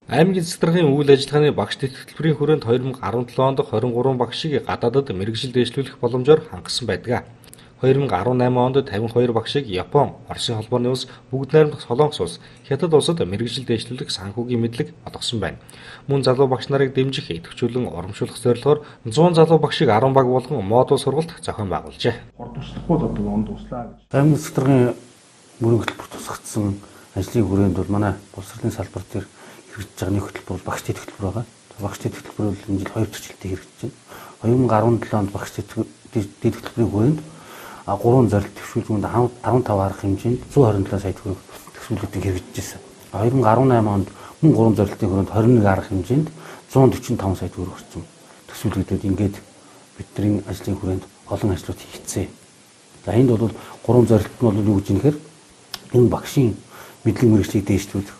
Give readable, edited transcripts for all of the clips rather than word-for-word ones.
Аймгийн цэцэрлэгийн үйл ажиллагааны багш тэтгэврийн хүрээнд 2017 онд 23 багшийг гадаадад мэргэжил дэвшлүүлэх боломжоор хангасан байдаг. 2018 онд 52 багшийг Япон, Оросын холбооны улс, бүгд найрамдах Солонгос улс, Хятад улсад мэргэжил дэвшлүүлэх санхүүгийн мэдлэг олгосон байна. Мөн залуу багш нарыг дэмжих, идэвхжүүлэн урамшуулах зорилгоор 100 залуу багшийг 10 баг болгон модуль сургалт зохион байгуулжээ. Аймгийн цэцэрлэгийн мөрөн хөтөлбөр тусгацсан ажлын хүрээнд бол манай боловсролын салбар дээр хэрэгжиж байгаа нэг хөтөлбөр бол багш тэтгэврийн хөтөлбөр байгаа. Багш тэтгэврийн хөтөлбөр бол энэ жил 2 төсөлтөд хэрэгжиж байна. 2017 онд багш тэтгэврийн хүрээнд 3 зорилт төвшүүлгүүнд 15 арга хэмжээнд 127 сая төгрөг төсвөлүүдийг хэрэгжиж байсан. 2018 онд мөн 3 зорилтын хүрээнд 21 арга хэмжээнд 145 сая төгрөг орчим төсвөлүүдүүд ингээд бидний ажлын хүрээнд олон ажлууд хийгдсэн. За энд бол 3 зорилт нь бол юу гэж нэхэр энэ багшийн мэдлэг мэргэжлийг дээшлүүлэх,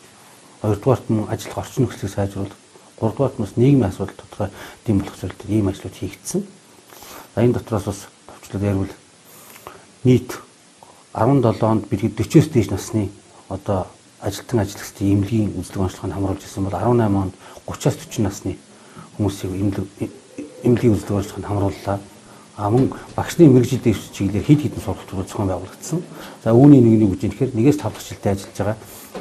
хоёрдугаарт нь ажиллах орчин нөхцөлийг сайжруулах, гуравдугаарт нь нийгмийн асуудал тодорхой дэм болох зорилттой ийм ажлууд хийгдсэн. За энэ дотроос бас товчлоод ярил нийт 17 онд бид 40-с дээш насны одоо ажилтан ажиллагчдын эмнэлгийн үзлэг онцлогоонд хамруулж ирсэн бол 18 онд 30-аас 40 насны хүмүүсийг эмнэлгийн үзлэг онцлогоонд хамрууллаа. Мөн багшны мэргэжил дэвшил чиглэлээр хэд хэдэн сургалтууд зохион байгуулагдсан. За үүний нэг үгж нэхэр 1-ээс 5 дахь жилдээ ажиллаж байгаа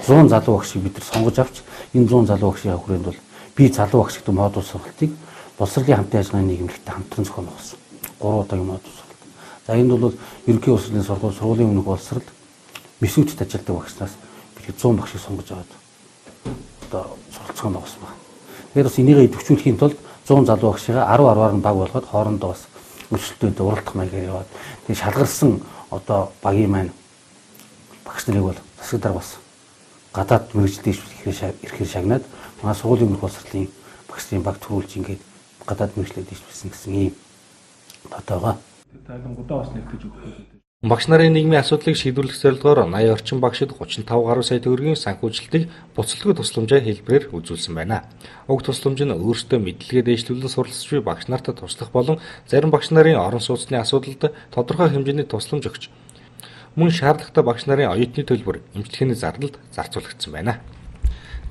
100 залуу багшийг бид нар сонгож авч энэ 100 залуу багшийн хүрээнд бол би залуу багш гэдэг модуль сургалтыг боловсролын хамтын ажиллагааны нийгэмлэгтэй хамтран зохион байгуулсан. 3 удаагийн модуль сургалт. За энэ бол ерөнхий боловсролын сургуулийн өмнөх боловсрол месүүчд ажилладаг багшнаас бид 100 багшийг сонгож аваад одоо сургалт зохион байгуулсан байна. Тэгэхээр бас энийгээ идэвхжүүлэхийн тулд 100 залуу багшигаа 10-10-аар нь баг болгоод хоорондоо бас өсөлтөд уралдах маягаар яваад тэгээд шалгарсан одоо багийн маань багш нарыг бол засаг дарга бас гадаад мэргэжил дэвшүүлэх ихээр шагнаад манай сургуулийн өмнөх боловсролын багшийн баг төрүүлж ингээд гадаад мэргэжлээ дэвшүүлсэн гэсэн ийм тотоогоо. Багш нарын нийгмийн асуудлыг шийдвэрлэх зорилгоор 80 орчим багшид 35 гаруй сая төгрөгийн санхүүжилтийг буцалтгүй тусламжийн хэлбэрээр үзүүлсэн байна. Уг тусламж нь өөрсдөө мэдлэгээ дэвшлүүлэн суралцж буй багш нарт туслах болон зарим багш нарын орон сууцны асуудалд тодорхой хэмжээний тусламж өгч мөн шаардлагатай багш нарын оюутны төлбөр, эмчилгээний зардалд зарцуулагдсан байна.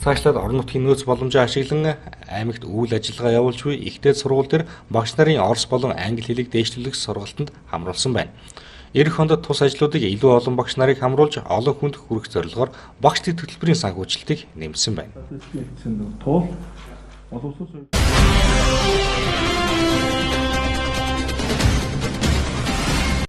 Цаашлаад орон нутгийн нөөц боломжоо ашиглан аймагт үйл ажиллагаа явуулж буй ихтэй сургууль дээр багш нарын орос болон англи хэлийг дэвшлүүлэх сургалтанд хамруулсан байна. Ирэх онд тус ажлуудыг илүү олон багш нарыг хамруулж олон хүнд хүргэх зорилгоор багш тэтгэврийн санхүүжилтийг нэмсэн байна.